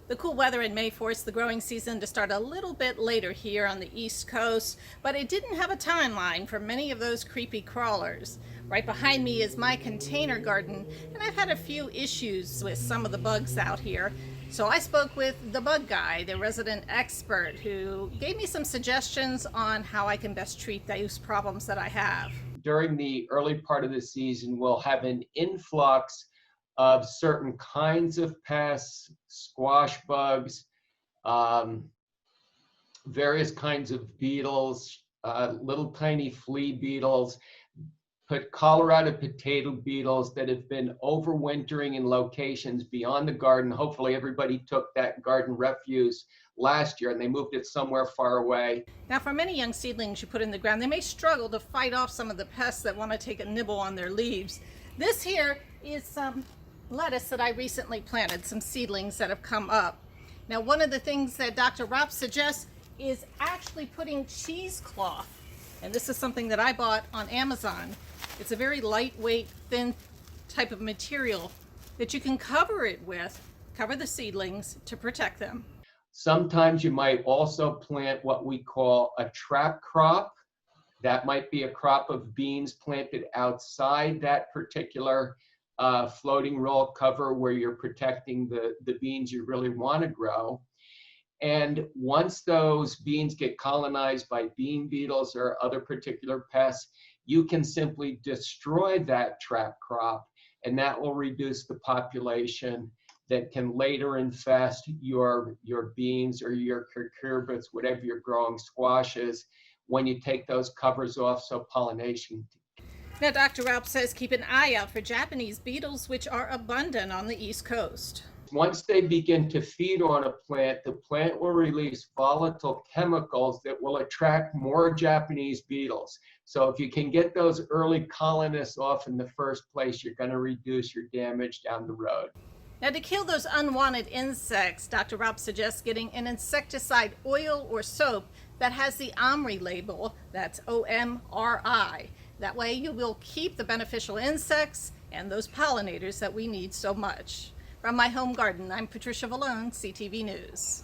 The cool weather in May forced the growing season to start a little bit later here on the East Coast, but it didn't have a timeline for many of those creepy crawlers. Right behind me is my container garden, and I've had a few issues with some of the bugs out here. So I spoke with the bug guy, the resident expert, who gave me some suggestions on how I can best treat those problems that I have. During the early part of the season, we'll have an influx of certain kinds of pests, squash bugs, um, various kinds of beetles, little tiny flea beetles, Colorado potato beetles that have been overwintering in locations beyond the garden. Hopefully everybody took that garden refuse last year and they moved it somewhere far away. Now, for many young seedlings you put in the ground, they may struggle to fight off some of the pests that want to take a nibble on their leaves. This here is some lettuce that I recently planted, some seedlings that have come up. Now, one of the things that Dr. Ropp suggests is actually putting cheesecloth. And this is something that I bought on Amazon. It's a very lightweight, thin type of material that you can cover it with, cover the seedlings to protect them. Sometimes you might also plant what we call a trap crop. That might be a crop of beans planted outside that particular floating roll cover where you're protecting the beans you really want to grow. And once those beans get colonized by bean beetles or other particular pests, you can simply destroy that trap crop, and that will reduce the population that can later infest your beans or your cucurbits, whatever you're growing, squashes, when you take those covers off so pollination. Now, Dr. Raup says keep an eye out for Japanese beetles, which are abundant on the East Coast. Once they begin to feed on a plant, the plant will release volatile chemicals that will attract more Japanese beetles. So if you can get those early colonists off in the first place, you're going to reduce your damage down the road. Now, to kill those unwanted insects, Dr. Ropp suggests getting an insecticide oil or soap that has the OMRI label, that's OMRI. That way you will keep the beneficial insects and those pollinators that we need so much. From my home garden, I'm Patricia Vallone, CTV News.